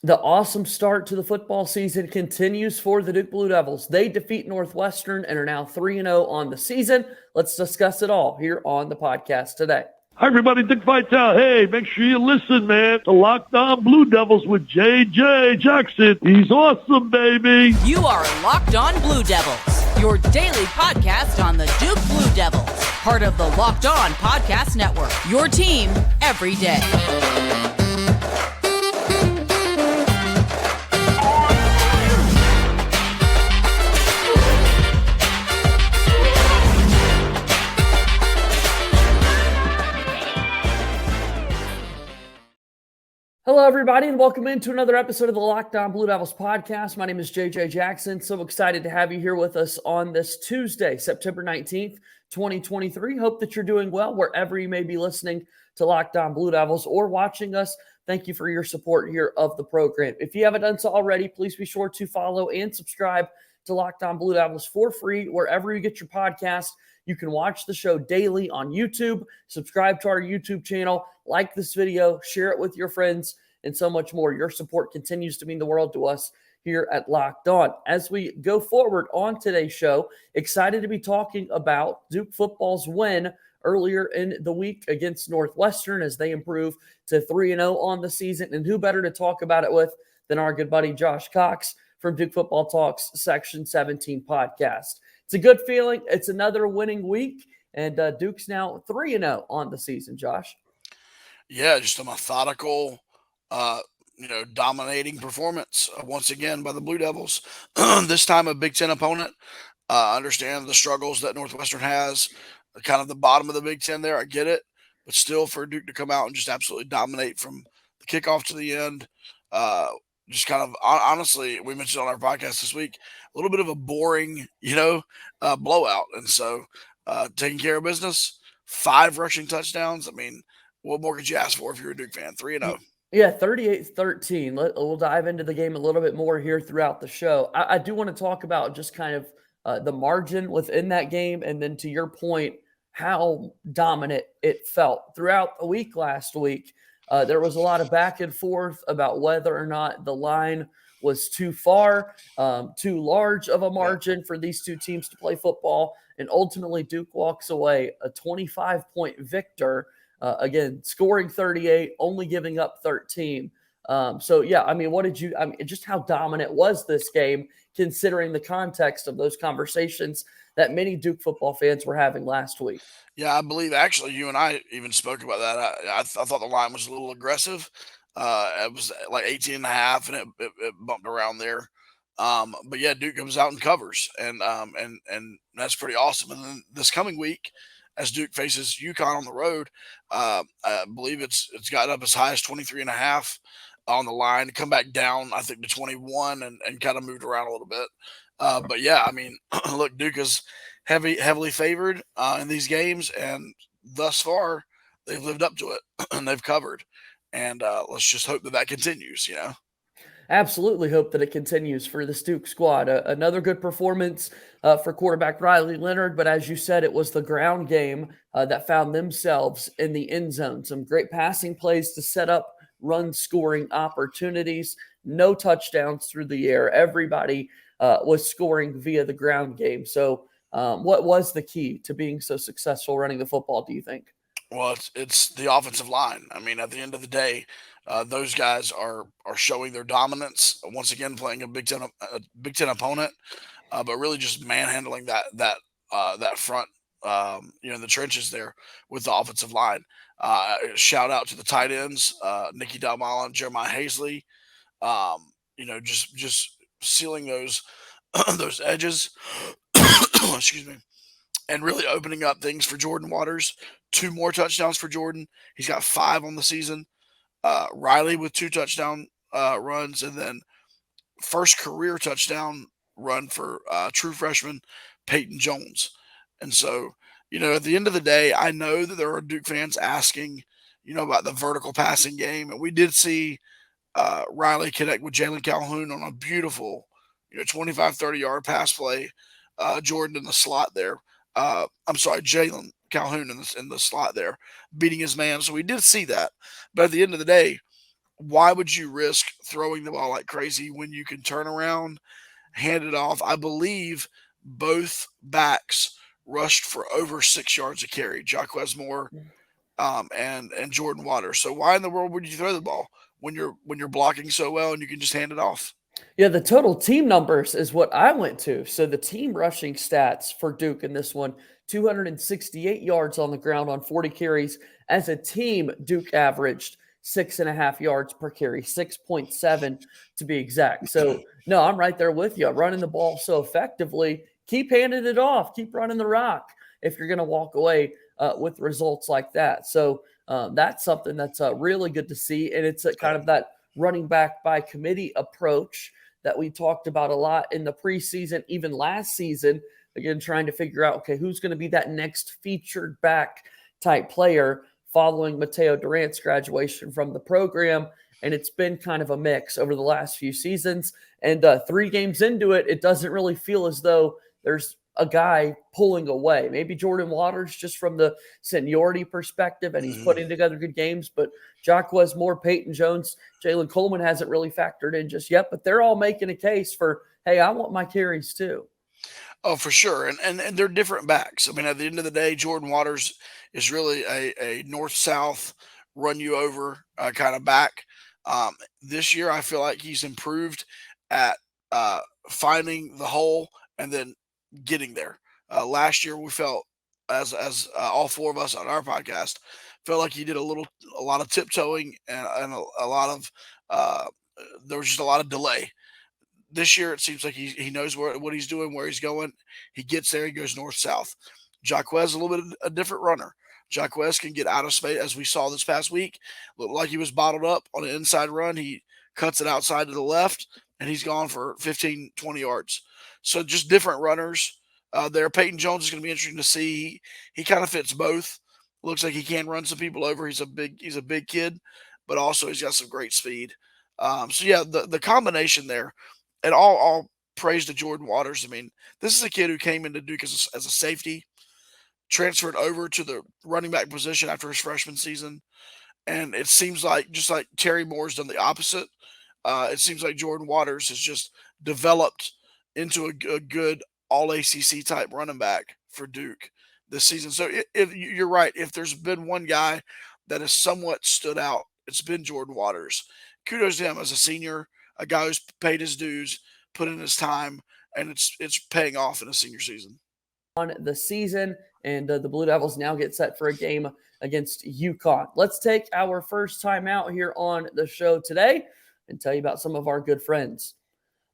The awesome start to the football season continues for the Duke Blue Devils. They defeat Northwestern and are now 3-0 on the season. Let's discuss it all here on the podcast today. Hi, everybody. Dick Vitale. Hey, make sure you listen, man, to Locked On Blue Devils with J.J. Jackson. He's awesome, baby. You are Locked On Blue Devils, your daily podcast on the Duke Blue Devils, part of the Locked On Podcast Network, your team every day. Hello, everybody, and welcome into another episode of the Locked On Blue Devils podcast. My name is JJ Jackson. So excited to have you here with us on this Tuesday, September 19th, 2023. Hope that you're doing well wherever you may be listening to Locked On Blue Devils or watching us. Thank you for your support here of the program. If you haven't done so already, please be sure to follow and subscribe to Locked On Blue Devils for free wherever you get your podcast. You can watch the show daily on YouTube, subscribe to our YouTube channel, like this video, share it with your friends, and so much more. Your support continues to mean the world to us here at Locked On. As we go forward on today's show, excited to be talking about Duke football's win earlier in the week against Northwestern as they improve to 3-0 on the season. And who better to talk about it with than our good buddy Josh Cox from Duke Football Talks Section 17 podcast. It's a good feeling. It's another winning week, and Duke's now 3-0 on the season, Josh. Yeah, just a methodical, dominating performance once again by the Blue Devils. This time a Big Ten opponent. Understand the struggles that Northwestern has, kind of the bottom of the Big Ten there. I get it, but still for Duke to come out and just absolutely dominate from the kickoff to the end. Just kind of, honestly, we mentioned on our podcast this week, a little bit of a boring, blowout. And so taking care of business, 5 rushing touchdowns. I mean, what more could you ask for if you're a Duke fan? 3-0. Yeah, 38-13. We'll dive into the game a little bit more here throughout the show. I do want to talk about just kind of the margin within that game, and then to your point, how dominant it felt. Throughout the week last week, there was a lot of back and forth about whether or not the line was too far, too large of a margin for these two teams to play football, and ultimately Duke walks away a 25-point victor. Again, scoring 38, only giving up 13. Just how dominant was this game, considering the context of those conversations that many Duke football fans were having last week? Yeah, I believe actually you and I even spoke about that. I thought the line was a little aggressive. It was like 18.5, and it bumped around there. But yeah, Duke comes out and covers, and that's pretty awesome. And then this coming week, as Duke faces UConn on the road, I believe it's got up as high as 23.5 on the line, to come back down, I think, to 21 and kind of moved around a little bit. But yeah, I mean, look, Duke is heavily favored in these games, and thus far they've lived up to it and they've covered. And let's just hope that continues, Absolutely hope that it continues for the Duke squad. Another good performance for quarterback Riley Leonard, but as you said, it was the ground game that found themselves in the end zone. Some great passing plays to set up run scoring opportunities, no touchdowns through the air. Everybody was scoring via the ground game. So what was the key to being so successful running the football, do you think? Well, it's the offensive line. I mean, at the end of the day, those guys are showing their dominance once again, playing a Big Ten opponent, but really just manhandling that front, in the trenches there with the offensive line. Shout out to the tight ends, Nicky Dalmala and Jeremiah Hazley. Just sealing those those edges. Excuse me. And really opening up things for Jordan Waters. 2 more touchdowns for Jordan. He's got 5 on the season. Riley with 2 touchdown runs, and then first career touchdown run for true freshman Peyton Jones. And so, at the end of the day, I know that there are Duke fans asking, about the vertical passing game. And we did see Riley connect with Jalen Calhoun on a beautiful, 25, 30-yard pass play. Jordan in the slot there. Jalen Calhoun in the slot there, beating his man. So we did see that. But at the end of the day, why would you risk throwing the ball like crazy when you can turn around, hand it off? I believe both backs rushed for over 6 yards a carry, Jacquez Moore and Jordan Waters. So why in the world would you throw the ball when you're blocking so well and you can just hand it off? Yeah, the total team numbers is what I went to. So the team rushing stats for Duke in this one, 268 yards on the ground on 40 carries. As a team, Duke averaged 6.5 yards per carry, 6.7 to be exact. So, no, I'm right there with you. Running the ball so effectively, keep handing it off, keep running the rock if you're going to walk away with results like that. So that's something that's really good to see. And it's kind of that running back by committee approach that we talked about a lot in the preseason, even last season. Again, trying to figure out, okay, who's going to be that next featured back type player following Mateo Durant's graduation from the program. And it's been kind of a mix over the last few seasons. And 3 games into it, it doesn't really feel as though there's a guy pulling away. Maybe Jordan Waters just from the seniority perspective, and he's putting together good games. But Jacquez Moore, Peyton Jones, Jalen Coleman hasn't really factored in just yet. But they're all making a case for, hey, I want my carries too. Oh, for sure. And they're different backs. I mean, at the end of the day, Jordan Waters is really a north-south, run-you-over kind of back. This year, I feel like he's improved at finding the hole and then getting there. Last year, we felt, as all 4 of us on our podcast, felt like he did a lot of tiptoeing and a lot of there was just a lot of delay. This year, it seems like he knows what he's doing, where he's going. He gets there, he goes north-south. Jacquez is a little bit of a different runner. Jacquez can get out of space, as we saw this past week. Looked like he was bottled up on an inside run. He cuts it outside to the left, and he's gone for 15, 20 yards. So just different runners there. Peyton Jones is going to be interesting to see. He kind of fits both. Looks like he can run some people over. He's a big kid, but also he's got some great speed. So yeah, the combination there. And all praise to Jordan Waters. I mean, this is a kid who came into Duke as a safety, transferred over to the running back position after his freshman season. And it seems like, just like Terry Moore's done the opposite, it seems like Jordan Waters has just developed into a good all-ACC type running back for Duke this season. So you're right. If there's been one guy that has somewhat stood out, it's been Jordan Waters. Kudos to him as a senior, a guy who's paid his dues, put in his time, and it's paying off in a senior season. On the season, and the Blue Devils now get set for a game against UConn. Let's take our first time out here on the show today and tell you about some of our good friends.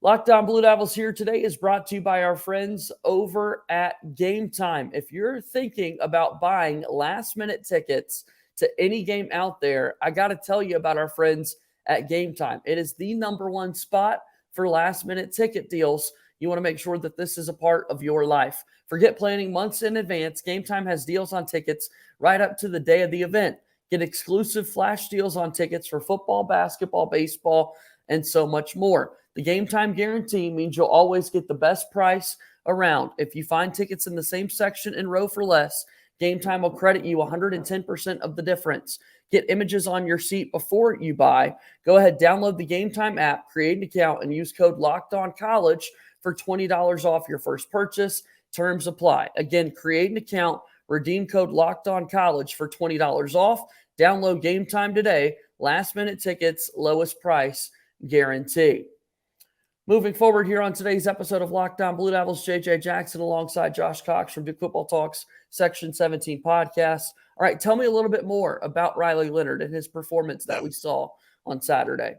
Lockdown Blue Devils here today is brought to you by our friends over at Gametime. If you're thinking about buying last-minute tickets to any game out there, I got to tell you about our friends at Gametime. It is the #1 spot for last-minute ticket deals. You want to make sure that this is a part of your life. Forget planning months in advance. Gametime has deals on tickets right up to the day of the event. Get exclusive flash deals on tickets for football, basketball, baseball, and so much more. The Gametime guarantee means you'll always get the best price around. If you find tickets in the same section and row for less, Gametime will credit you 110% of the difference. Get images on your seat before you buy. Go ahead, download the Gametime app, create an account, and use code LOCKEDONCOLLEGE for $20 off your first purchase. Terms apply. Again, create an account, redeem code LOCKEDONCOLLEGE for $20 off. Download Gametime today. Last-minute tickets, lowest price guarantee. Moving forward here on today's episode of Locked On Blue Devils, JJ Jackson alongside Josh Cox from Duke Football Talks Section 17 podcast. All right, tell me a little bit more about Riley Leonard and his performance that we saw on Saturday.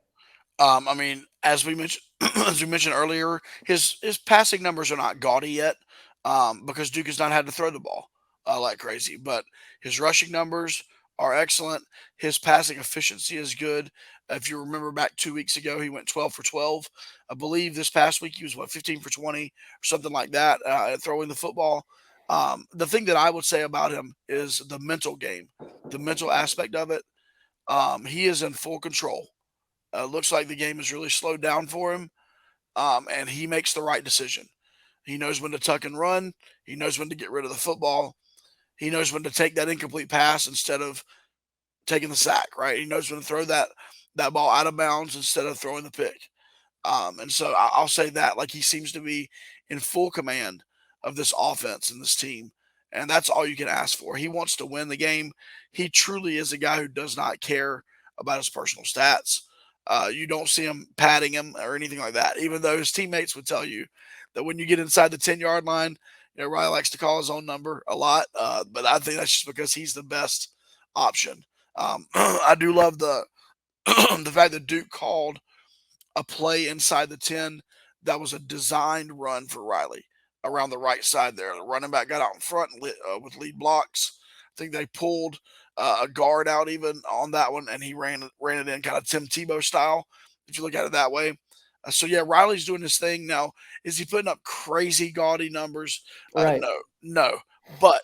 I mean, as we mentioned earlier, his passing numbers are not gaudy yet because Duke has not had to throw the ball like crazy. But his rushing numbers are excellent. His passing efficiency is good. If you remember back 2 weeks ago, he went 12 for 12. I believe this past week he was, 15 for 20 or something like that throwing the football. The thing that I would say about him is the mental game, the mental aspect of it. He is in full control. Looks like the game is really slowed down for him, and he makes the right decision. He knows when to tuck and run. He knows when to get rid of the football. He knows when to take that incomplete pass instead of taking the sack, right? He knows when to throw that that ball out of bounds instead of throwing the pick. And so I'll say that, like, he seems to be in full command of this offense and this team. And that's all you can ask for. He wants to win the game. He truly is a guy who does not care about his personal stats. You don't see him patting him or anything like that, even though his teammates would tell you that when you get inside the 10-yard line, Riley likes to call his own number a lot. But I think that's just because he's the best option. I do love the the fact that Duke called a play inside the 10 that was a designed run for Riley around the right side there. The running back got out in front with lead blocks. I think they pulled a guard out even on that one, and he ran it in kind of Tim Tebow style, if you look at it that way. So, yeah, Riley's doing his thing. Now, is he putting up crazy gaudy numbers? Right. No, but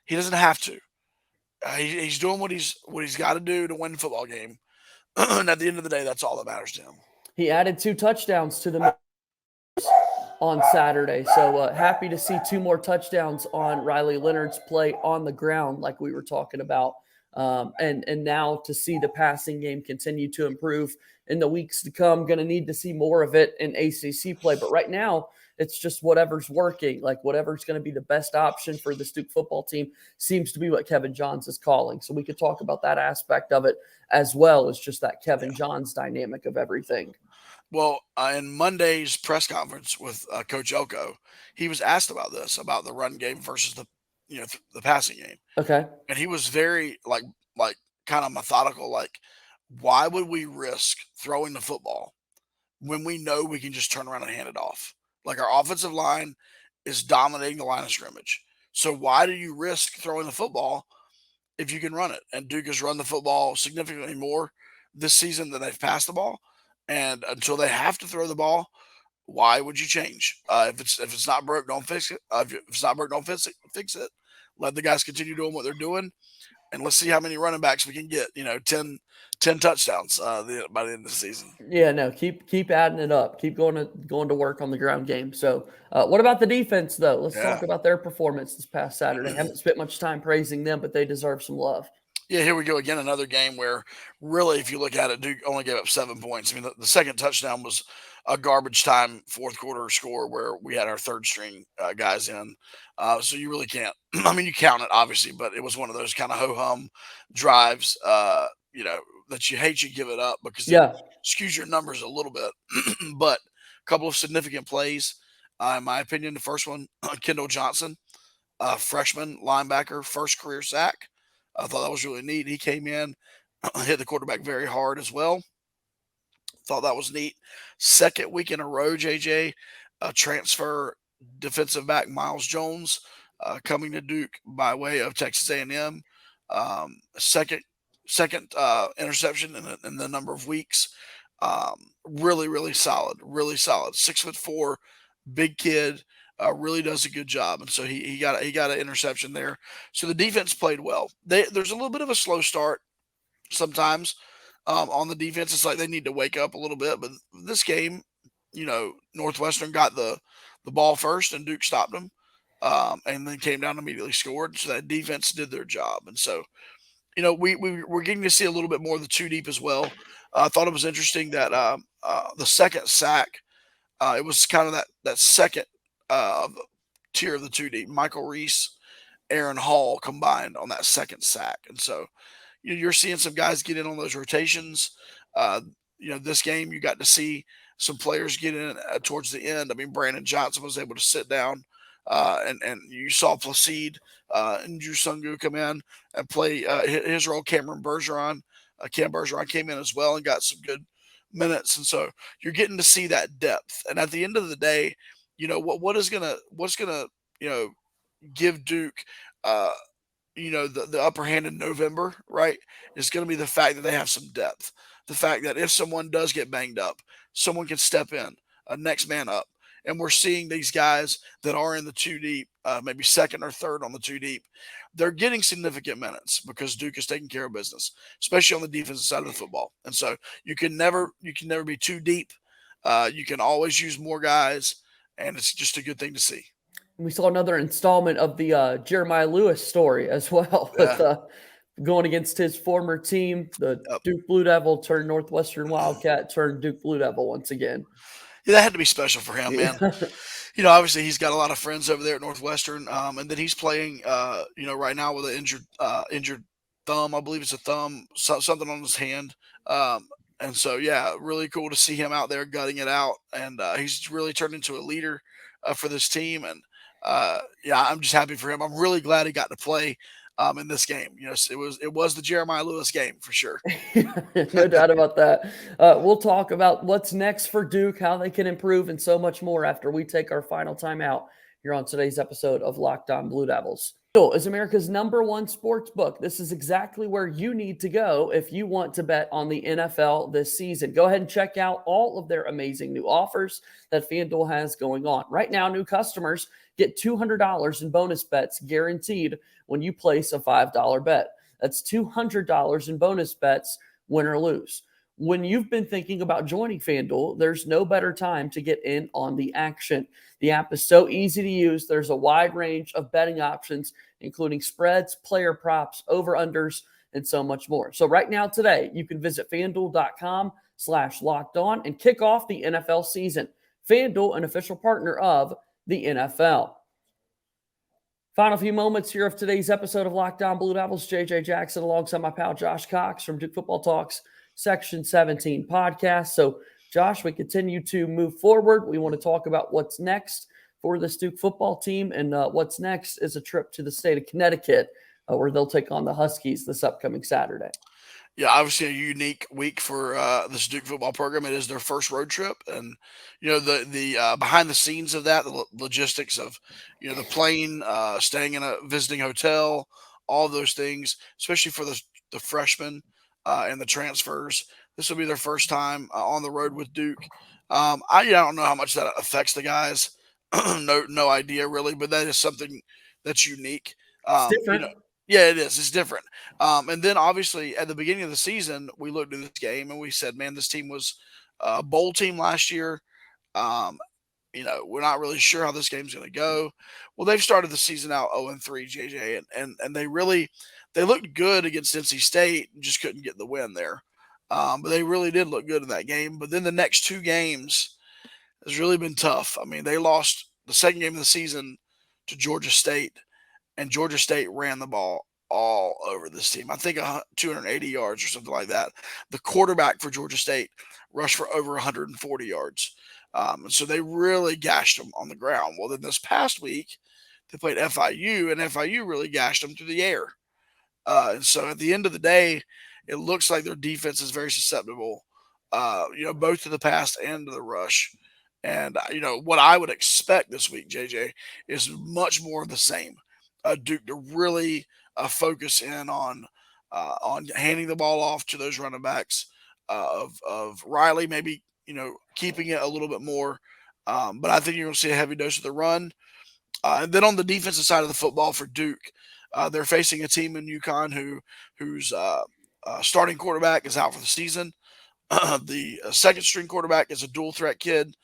he doesn't have to. He's doing what he's got to do to win the football game. And at the end of the day, that's all that matters to him. He added 2 touchdowns to the on Saturday. So happy to see 2 more touchdowns on Riley Leonard's play on the ground, like we were talking about. And now to see the passing game continue to improve in the weeks to come. Going to need to see more of it in ACC play. But right now, it's just whatever's working, like whatever's going to be the best option for the Duke football team seems to be what Kevin Johns is calling. So we could talk about that aspect of it as well as just that Kevin Johns dynamic of everything. Well, in Monday's press conference with Coach Elko, he was asked about this, about the run game versus the passing game. Okay. And he was very like kind of methodical, like, why would we risk throwing the football when we know we can just turn around and hand it off? Like, our offensive line is dominating the line of scrimmage. So why do you risk throwing the football if you can run it? And Duke has run the football significantly more this season than they've passed the ball. And until they have to throw the ball, why would you change? If it's not broke, don't fix it. If it's not broke, don't fix it. Let the guys continue doing what they're doing, and let's see how many running backs we can get. 10 touchdowns by the end of the season. Yeah, no, keep adding it up. Keep going to work on the ground game. So, what about the defense though? Let's talk about their performance this past Saturday. I haven't spent much time praising them, but they deserve some love. Yeah, here we go again. Another game where really, if you look at it, Duke only gave up 7 points. I mean, the second touchdown was a garbage time fourth quarter score where we had our third string guys in. So you really can't. I mean, you count it obviously, but it was one of those kind of ho hum drives. That you hate you give it up because it skews your numbers a little bit. But a couple of significant plays, in my opinion. The first one, Kendall Johnson, freshman linebacker, first career sack. I thought that was really neat. He came in, hit the quarterback very hard as well. Thought that was neat. Second week in a row, JJ, transfer defensive back Miles Jones coming to Duke by way of Texas A&M. Second interception in the number of weeks. Really, really solid. Really solid. 6'4", big kid. Really does a good job, and so he got an interception there. So the defense played well. There's a little bit of a slow start sometimes on the defense. It's like they need to wake up a little bit. But this game, Northwestern got the ball first, and Duke stopped them, and then came down and immediately scored. So that defense did their job, and so we're getting to see a little bit more of the two deep as well. I thought it was interesting that the second sack, it was kind of that second tier of the two deep. Michael Reese, Aaron Hall combined on that second sack. And so you're seeing some guys get in on those rotations. This game you got to see some players get in towards the end. I mean, Brandon Johnson was able to sit down, and you saw Placide and Drew Sungu come in and play his role. Cam Bergeron came in as well and got some good minutes. And so you're getting to see that depth. And at the end of the day, what's gonna give Duke the upper hand in November, right? Is going to be the fact that they have some depth. The fact that if someone does get banged up, someone can step in, next man up. And we're seeing these guys that are in the two deep, maybe second or third on the two deep. They're getting significant minutes because Duke is taking care of business, especially on the defensive side of the football. And so you can never be too deep. You can always use more guys. And it's just a good thing to see. We saw another installment of the Jeremiah Lewis story as well with going against his former team, the Duke Blue Devil turned Northwestern Wildcat, turned Duke Blue Devil once again. Yeah, that had to be special for him, man. Obviously he's got a lot of friends over there at Northwestern, and then he's playing, right now with an injured thumb. I believe it's a thumb, something on his hand. And so, yeah, really cool to see him out there gutting it out, and he's really turned into a leader for this team. And I'm just happy for him. I'm really glad he got to play in this game. It was the Jeremiah Lewis game for sure. No doubt about that. We'll talk about what's next for Duke, how they can improve, and so much more after we take our final time out here on today's episode of Locked On Blue Devils. FanDuel is America's #1 sports book. This is exactly where you need to go if you want to bet on the NFL this season. Go ahead and check out all of their amazing new offers that FanDuel has going on. Right now, new customers get $200 in bonus bets guaranteed when you place a $5 bet. That's $200 in bonus bets, win or lose. When you've been thinking about joining FanDuel, there's no better time to get in on the action. The app is so easy to use. There's a wide range of betting options, including spreads, player props, over-unders, and so much more. So right now, today, you can visit FanDuel.com/lockedon and kick off the NFL season. FanDuel, an official partner of the NFL. Final few moments here of today's episode of Locked On Blue Devils. JJ Jackson alongside my pal Josh Cox from Duke Football Talks Section 17 podcast. So, Josh, we continue to move forward. We want to talk about what's next for this Duke football team, and what's next is a trip to the state of Connecticut, where they'll take on the Huskies this upcoming Saturday. Yeah, obviously a unique week for this Duke football program. It is their first road trip, and the behind the scenes of that, the logistics of the plane, staying in a visiting hotel, all those things, especially for the freshmen and the transfers. This will be their first time on the road with Duke. I don't know how much that affects the guys. No idea really, but that is something that's unique. It's different. Yeah, it is. It's different. And then obviously at the beginning of the season, we looked at this game and we said, man, this team was a bowl team last year. We're not really sure how this game's going to go. Well, they've started the season out 0-3, JJ, and they looked good against NC State and just couldn't get the win there. But they really did look good in that game. But then the next two games has really been tough. I mean, they lost the second game of the season to Georgia State, and Georgia State ran the ball all over this team. I think 280 yards or something like that. The quarterback for Georgia State rushed for over 140 yards. And so they really gashed them on the ground. Well, then this past week, they played FIU, and FIU really gashed them through the air. And so at the end of the day, it looks like their defense is very susceptible, both to the pass and to the rush. And, what I would expect this week, JJ, is much more of the same. Duke to really focus in on handing the ball off to those running backs of Riley, maybe, keeping it a little bit more. But I think you're going to see a heavy dose of the run. And then on the defensive side of the football for Duke, they're facing a team in UConn whose starting quarterback is out for the season. The second string quarterback is a dual threat kid.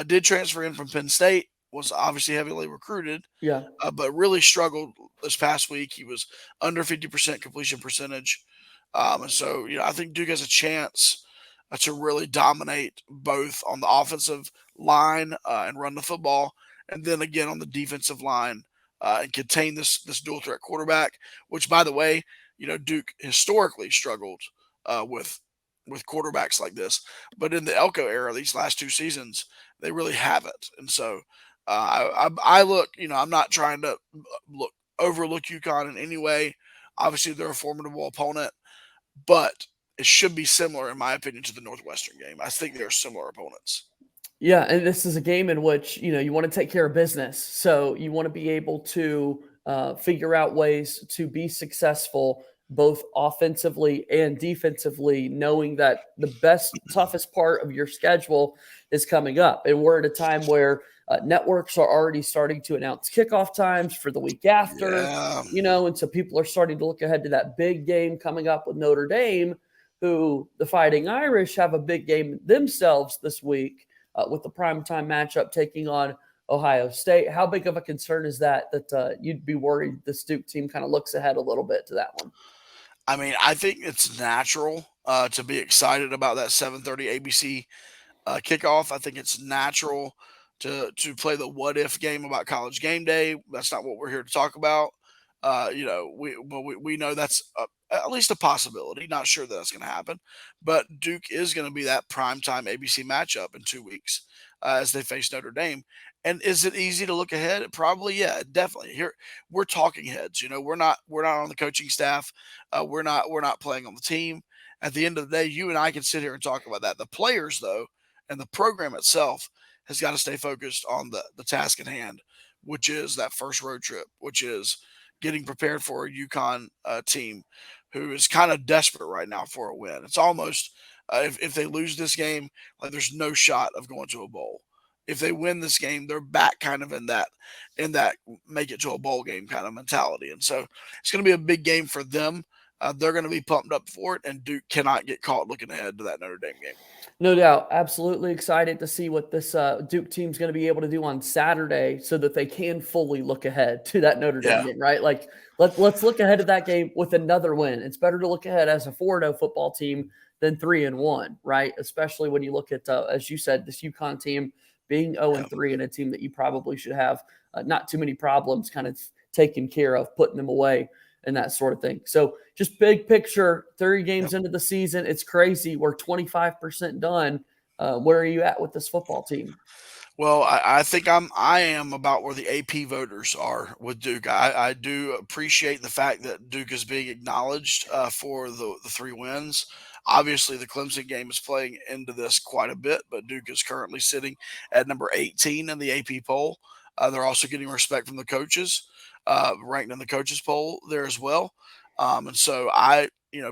Did transfer in from Penn State, was obviously heavily recruited, but really struggled this past week. He was under 50% completion percentage. And so, I think Duke has a chance to really dominate both on the offensive line and run the football, and then again on the defensive line and contain this dual threat quarterback, which, by the way, Duke historically struggled with quarterbacks like this. But in the Elko era, these last two seasons, they really haven't. And so I look, I'm not trying to overlook UConn in any way. Obviously, they're a formidable opponent, but it should be similar, in my opinion, to the Northwestern game. I think they're similar opponents. Yeah, and this is a game in which, you want to take care of business. So you want to be able to figure out ways to be successful both offensively and defensively, knowing that the toughest part of your schedule is coming up. And we're at a time where networks are already starting to announce kickoff times for the week after, and so people are starting to look ahead to that big game coming up with Notre Dame, who the Fighting Irish have a big game themselves this week with the primetime matchup taking on Ohio State. How big of a concern is that you'd be worried this Duke team kind of looks ahead a little bit to that one? I mean, I think it's natural to be excited about that 7:30 ABC kickoff. I think it's natural to play the what if game about College Game Day. That's not what we're here to talk about. We know that's at least a possibility. Not sure that that's going to happen, but Duke is going to be that primetime ABC matchup in 2 weeks as they face Notre Dame. And is it easy to look ahead? Probably, yeah, definitely. Here we're talking heads. We're not on the coaching staff. We're not playing on the team. At the end of the day, you and I can sit here and talk about that. The players, though, and the program itself has got to stay focused on the task at hand, which is that first road trip, which is getting prepared for a UConn team who is kind of desperate right now for a win. It's almost if they lose this game, like there's no shot of going to a bowl. If they win this game, they're back kind of in that make it to a bowl game kind of mentality. And so it's going to be a big game for them. They're going to be pumped up for it, and Duke cannot get caught looking ahead to that Notre Dame game. No doubt. Absolutely excited to see what this Duke team's going to be able to do on Saturday so that they can fully look ahead to that Notre Dame game, right? Like, let's look ahead to that game with another win. It's better to look ahead as a 4-0 football team than 3-1, right? Especially when you look at, as you said, this UConn team being 0-3 and a team that you probably should have not too many problems kind of taken care of, putting them away and that sort of thing. So just big picture, 30 games into the season, it's crazy. We're 25% done. Where are you at with this football team? Well, I think I am about where the AP voters are with Duke. I do appreciate the fact that Duke is being acknowledged for the 3 wins. Obviously, the Clemson game is playing into this quite a bit, but Duke is currently sitting at number 18 in the AP poll. They're also getting respect from the coaches, ranked in the coaches poll there as well. And so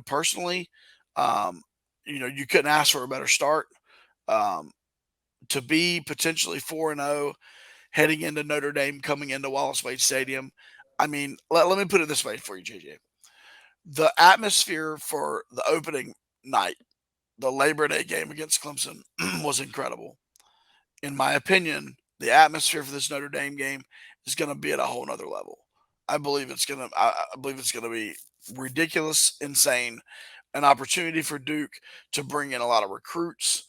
personally, you couldn't ask for a better start. To be potentially 4-0 heading into Notre Dame, coming into Wallace Wade Stadium. I mean, let me put it this way for you, JJ. The atmosphere for the opening night, the Labor Day game against Clemson, was incredible. In my opinion, the atmosphere for this Notre Dame game is going to be at a whole nother level. I believe it's going to be ridiculous, insane, an opportunity for Duke to bring in a lot of recruits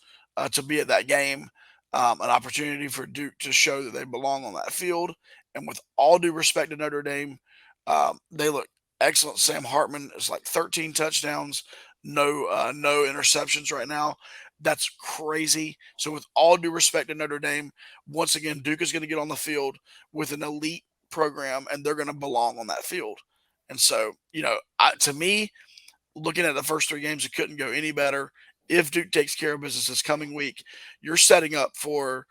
to be at that game, an opportunity for Duke to show that they belong on that field. And with all due respect to Notre Dame, they look excellent. Sam Hartman is like 13 touchdowns, no interceptions right now. That's crazy. So with all due respect to Notre Dame, once again, Duke is going to get on the field with an elite program, and they're going to belong on that field. And so, to me, looking at the first 3 games, it couldn't go any better. If Duke takes care of business this coming week, you're setting up for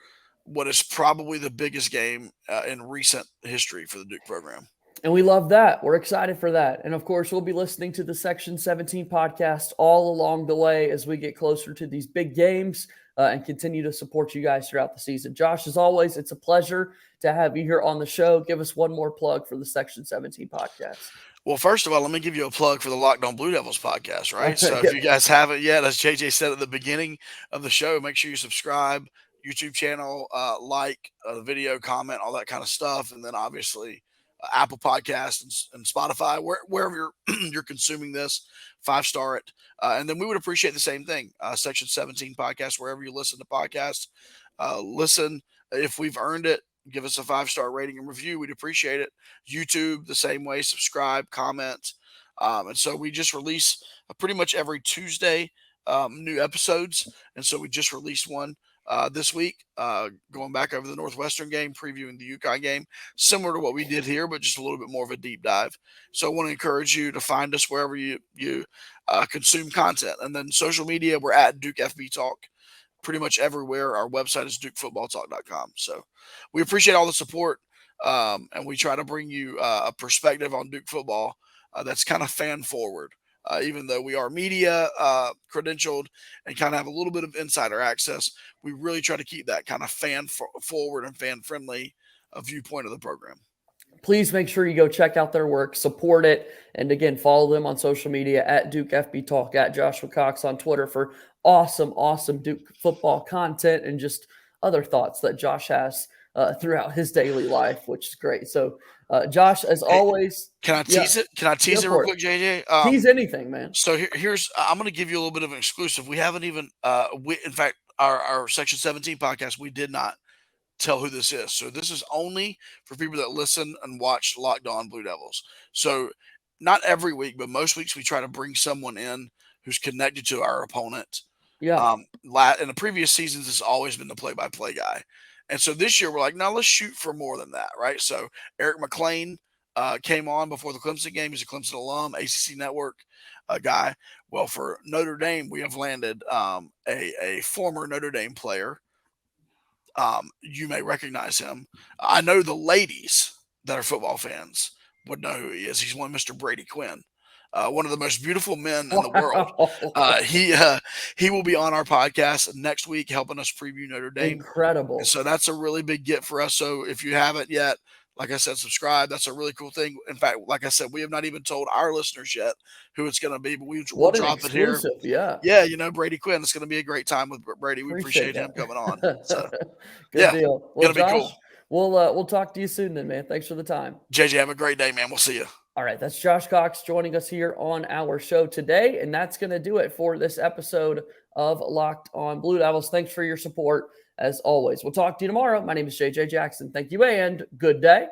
what is probably the biggest game in recent history for the Duke program. And we love that. We're excited for that. And of course, we'll be listening to the Section 17 podcast all along the way as we get closer to these big games and continue to support you guys throughout the season. Josh, as always, it's a pleasure to have you here on the show. Give us one more plug for the Section 17 podcast. Well, first of all, let me give you a plug for the Locked On Blue Devils podcast, right? So if you guys haven't yet, as JJ said at the beginning of the show, make sure you subscribe, YouTube channel, like the video, comment, all that kind of stuff. And then obviously Apple Podcasts and Spotify, wherever you're consuming this, 5-star it. And then we would appreciate the same thing, Section 17 podcast, wherever you listen to podcasts. Listen, if we've earned it, give us a 5-star rating and review. We'd appreciate it. YouTube, the same way. Subscribe, comment. And so we just release pretty much every Tuesday new episodes. And so we just released one this week, going back over the Northwestern game, previewing the UConn game, similar to what we did here, but just a little bit more of a deep dive. So I want to encourage you to find us wherever you consume content. And then social media, we're at Duke FB Talk. Pretty much everywhere. Our website is DukeFootballTalk.com. So we appreciate all the support, and we try to bring you a perspective on Duke football that's kind of fan forward. Even though we are media credentialed and kind of have a little bit of insider access, we really try to keep that kind of fan forward and fan friendly viewpoint of the program. Please make sure you go check out their work, support it, and again, follow them on social media at Duke FB Talk, at Joshua Cox on Twitter for awesome Duke football content and just other thoughts that Josh has throughout his daily life, which is great. So, Josh, as always, can I tease it? Can I tease it real quick, JJ? Tease anything, man. So here's I'm going to give you a little bit of an exclusive. We haven't even in fact our Section 17 podcast, we did not tell who this is. So this is only for people that listen and watch Locked On Blue Devils. So not every week, but most weeks we try to bring someone in who's connected to our opponent. Yeah. In the previous seasons, it's always been the play-by-play guy. And so this year we're like, no, let's shoot for more than that, right? So Eric McLean came on before the Clemson game. He's a Clemson alum, ACC Network guy. Well, for Notre Dame, we have landed a former Notre Dame player. You may recognize him. I know the ladies that are football fans would know who he is. He's one Mr. Brady Quinn, one of the most beautiful men in the world. He will be on our podcast next week helping us preview Notre Dame. Incredible. And so that's a really big get for us. So if you haven't yet, like I said, subscribe. That's a really cool thing. In fact, like I said, we have not even told our listeners yet who it's going to be, but we'll drop it here. Yeah. Yeah, Brady Quinn. It's going to be a great time with Brady. We appreciate him coming on. So, Good deal. Well, Josh, be cool. We'll talk to you soon then, man. Thanks for the time. JJ, have a great day, man. We'll see you. All right, that's Josh Cox joining us here on our show today, and that's going to do it for this episode of Locked On Blue Devils. Thanks for your support, as always. We'll talk to you tomorrow. My name is JJ Jackson. Thank you, and good day.